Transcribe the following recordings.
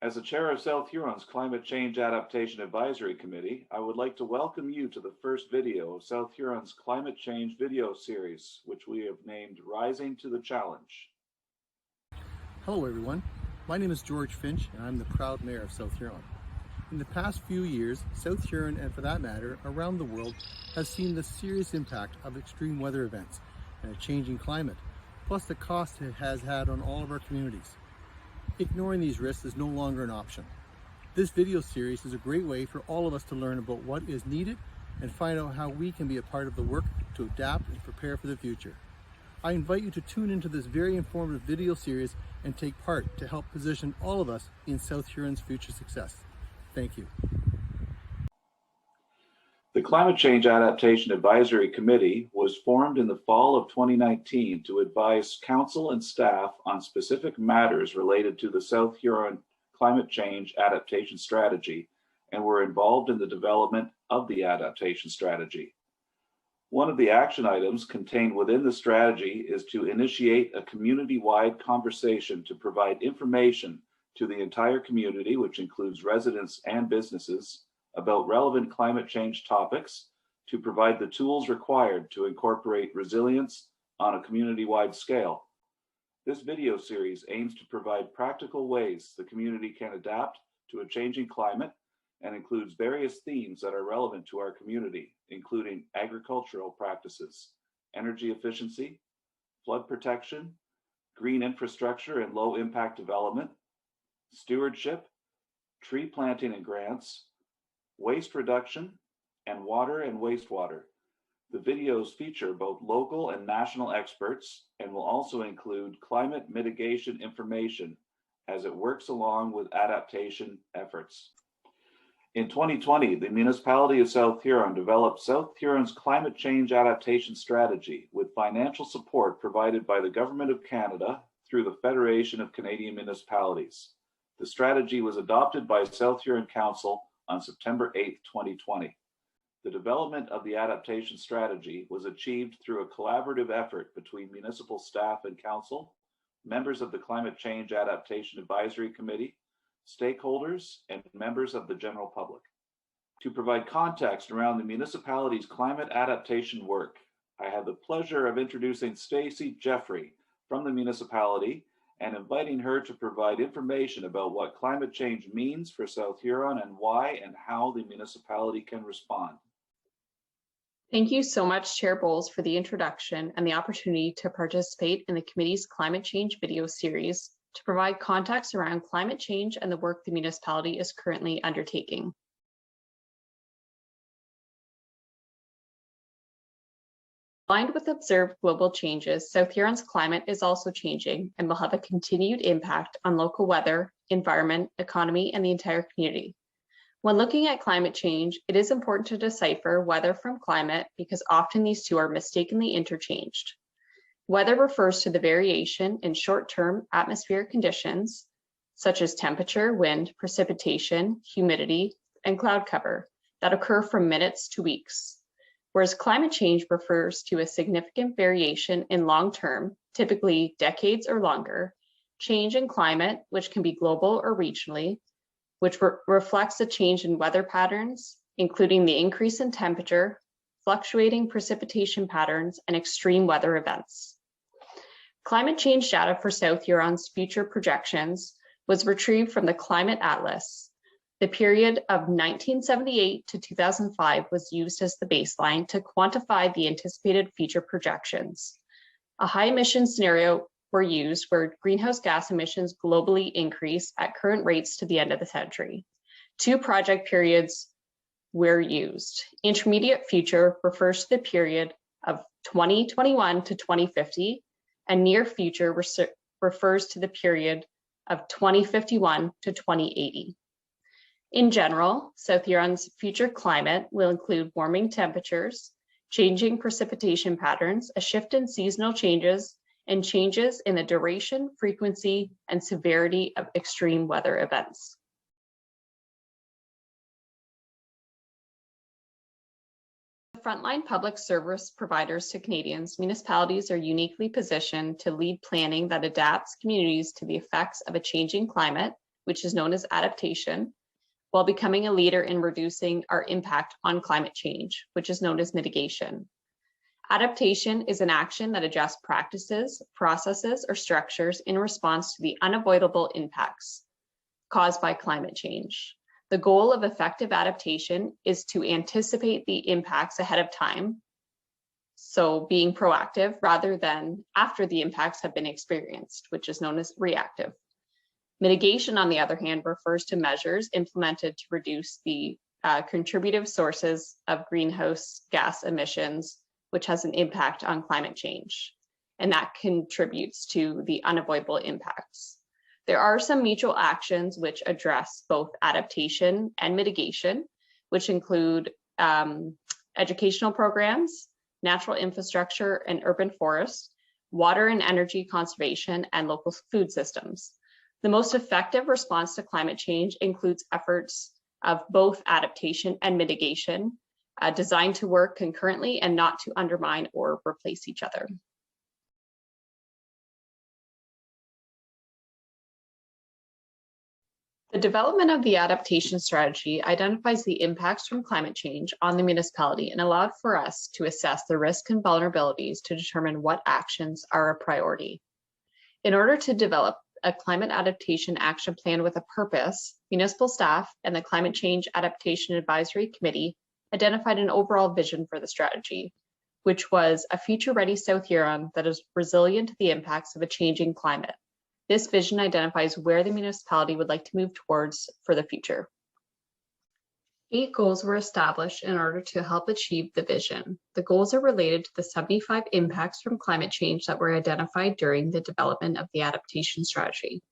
As the chair of South Huron's Climate Change Adaptation Advisory Committee, I would like to welcome you to the first video of South Huron's Climate Change video series, which we have named Rising to the Challenge. Hello everyone, my name is George Finch and I'm the proud mayor of South Huron. In the past few years, South Huron, and for that matter, around the world, has seen the serious impact of extreme weather events and a changing climate, plus the cost it has had on all of our communities. Ignoring these risks is no longer an option. This video series is a great way for all of us to learn about what is needed and find out how we can be a part of the work to adapt and prepare for the future. I invite you to tune into this very informative video series and take part to help position all of us in South Huron's future success. Thank you. The Climate Change Adaptation Advisory Committee was formed in the fall of 2019 to advise council and staff on specific matters related to the South Huron Climate Change Adaptation Strategy and were involved in the development of the adaptation strategy. One of the action items contained within the strategy is to initiate a community-wide conversation to provide information to the entire community, which includes residents and businesses, about relevant climate change topics to provide the tools required to incorporate resilience on a community-wide scale. This video series aims to provide practical ways the community can adapt to a changing climate and includes various themes that are relevant to our community, including agricultural practices, energy efficiency, flood protection, green infrastructure and low impact development, stewardship, tree planting and grants, waste reduction, and water and wastewater. The videos feature both local and national experts and will also include climate mitigation information as it works along with adaptation efforts. In 2020, the Municipality of South Huron developed South Huron's Climate Change Adaptation Strategy with financial support provided by the Government of Canada through the Federation of Canadian Municipalities. The strategy was adopted by South Huron Council on September 8, 2020. The development of the adaptation strategy was achieved through a collaborative effort between municipal staff and council, members of the Climate Change Adaptation Advisory Committee, stakeholders, and members of the general public. To provide context around the municipality's climate adaptation work, I have the pleasure of introducing Stacey Jeffery from the municipality and inviting her to provide information about what climate change means for South Huron and why and how the municipality can respond. Thank you so much, Chair Boles, for the introduction and the opportunity to participate in the committee's climate change video series to provide context around climate change and the work the municipality is currently undertaking. Aligned with observed global changes, South Huron's climate is also changing and will have a continued impact on local weather, environment, economy, and the entire community. When looking at climate change, it is important to decipher weather from climate because often these two are mistakenly interchanged. Weather refers to the variation in short-term atmospheric conditions, such as temperature, wind, precipitation, humidity, and cloud cover, that occur from minutes to weeks. Whereas climate change refers to a significant variation in long-term, typically decades or longer, change in climate, which can be global or regionally, which reflects a change in weather patterns, including the increase in temperature, fluctuating precipitation patterns, and extreme weather events. Climate change data for South Huron's future projections was retrieved from the Climate Atlas. The period of 1978 to 2005 was used as the baseline to quantify the anticipated future projections. A high emission scenario were used where greenhouse gas emissions globally increase at current rates to the end of the century. Two project periods were used. Intermediate future refers to the period of 2021 to 2050, and near future refers to the period of 2051 to 2080. In general, South Huron's future climate will include warming temperatures, changing precipitation patterns, a shift in seasonal changes, and changes in the duration, frequency, and severity of extreme weather events. Frontline public service providers to Canadians, municipalities are uniquely positioned to lead planning that adapts communities to the effects of a changing climate which is known as adaptation, while becoming a leader in reducing our impact on climate change, which is known as mitigation. Adaptation is an action that adjusts practices, processes, or structures in response to the unavoidable impacts caused by climate change. The goal of effective adaptation is to anticipate the impacts ahead of time, so being proactive rather than after the impacts have been experienced, which is known as reactive. Mitigation, on the other hand, refers to measures implemented to reduce the contributive sources of greenhouse gas emissions, which has an impact on climate change, and that contributes to the unavoidable impacts. There are some mutual actions which address both adaptation and mitigation, which include educational programs, natural infrastructure and urban forests, water and energy conservation, and local food systems. The most effective response to climate change includes efforts of both adaptation and mitigation, designed to work concurrently and not to undermine or replace each other. The development of the adaptation strategy identifies the impacts from climate change on the municipality and allowed for us to assess the risks and vulnerabilities to determine what actions are a priority. In order to develop a climate adaptation action plan with a purpose, municipal staff and the Climate Change Adaptation Advisory Committee identified an overall vision for the strategy, which was a future-ready South Huron that is resilient to the impacts of a changing climate. This vision identifies where the municipality would like to move towards for the future. 8 goals were established in order to help achieve the vision. The goals are related to the 75 impacts from climate change that were identified during the development of the adaptation strategy.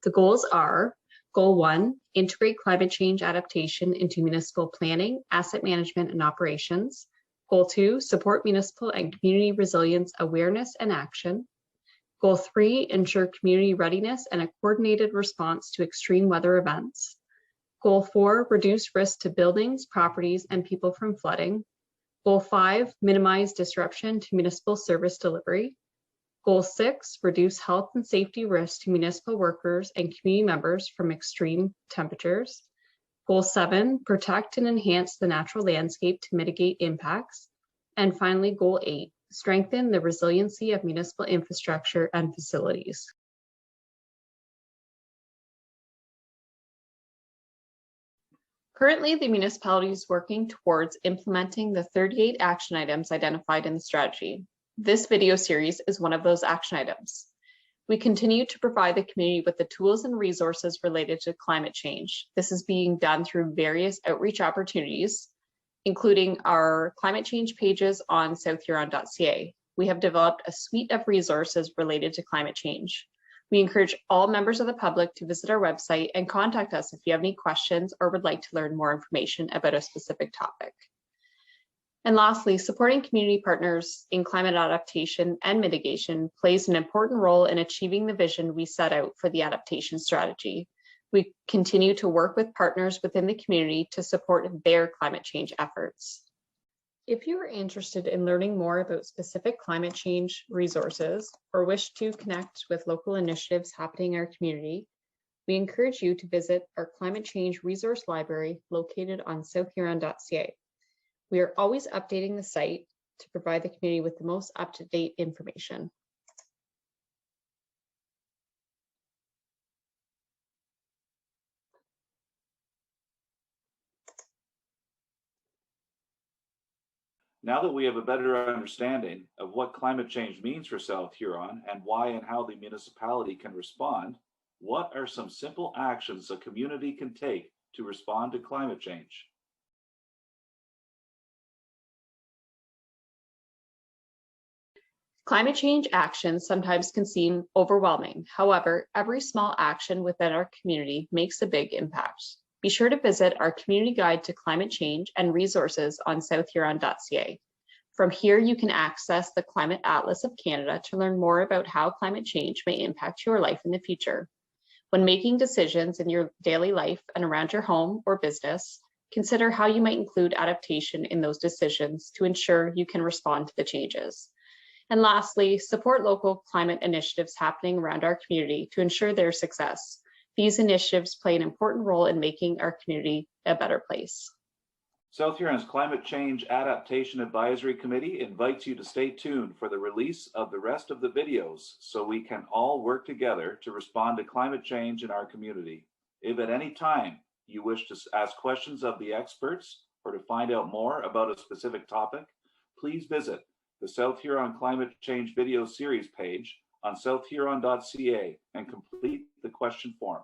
The goals are: Goal 1, integrate climate change adaptation into municipal planning, asset management, and operations. Goal 2, support municipal and community resilience awareness and action. Goal 3, ensure community readiness and a coordinated response to extreme weather events. Goal 4, reduce risk to buildings, properties, and people from flooding. Goal 5, minimize disruption to municipal service delivery. Goal 6, reduce health and safety risks to municipal workers and community members from extreme temperatures. Goal 7, protect and enhance the natural landscape to mitigate impacts. And finally, Goal 8, strengthen the resiliency of municipal infrastructure and facilities. Currently, the municipality is working towards implementing the 38 action items identified in the strategy. This video series is one of those action items. We continue to provide the community with the tools and resources related to climate change. This is being done through various outreach opportunities, including our climate change pages on southhuron.ca. We have developed a suite of resources related to climate change. We encourage all members of the public to visit our website and contact us if you have any questions or would like to learn more information about a specific topic. And lastly, supporting community partners in climate adaptation and mitigation plays an important role in achieving the vision we set out for the adaptation strategy. We continue to work with partners within the community to support their climate change efforts. If you are interested in learning more about specific climate change resources or wish to connect with local initiatives happening in our community, we encourage you to visit our climate change resource library located on southhuron.ca. We are always updating the site to provide the community with the most up-to-date information. Now that we have a better understanding of what climate change means for South Huron and why and how the municipality can respond, what are some simple actions a community can take to respond to climate change? Climate change actions sometimes can seem overwhelming. However, every small action within our community makes a big impact. Be sure to visit our community guide to climate change and resources on southhuron.ca. From here, you can access the Climate Atlas of Canada to learn more about how climate change may impact your life in the future. When making decisions in your daily life and around your home or business, consider how you might include adaptation in those decisions to ensure you can respond to the changes. And lastly, support local climate initiatives happening around our community to ensure their success. These initiatives play an important role in making our community a better place. South Huron's Climate Change Adaptation Advisory Committee invites you to stay tuned for the release of the rest of the videos so we can all work together to respond to climate change in our community. If at any time you wish to ask questions of the experts or to find out more about a specific topic, please visit the South Huron Climate Change Video Series page on southhuron.ca and complete the question form.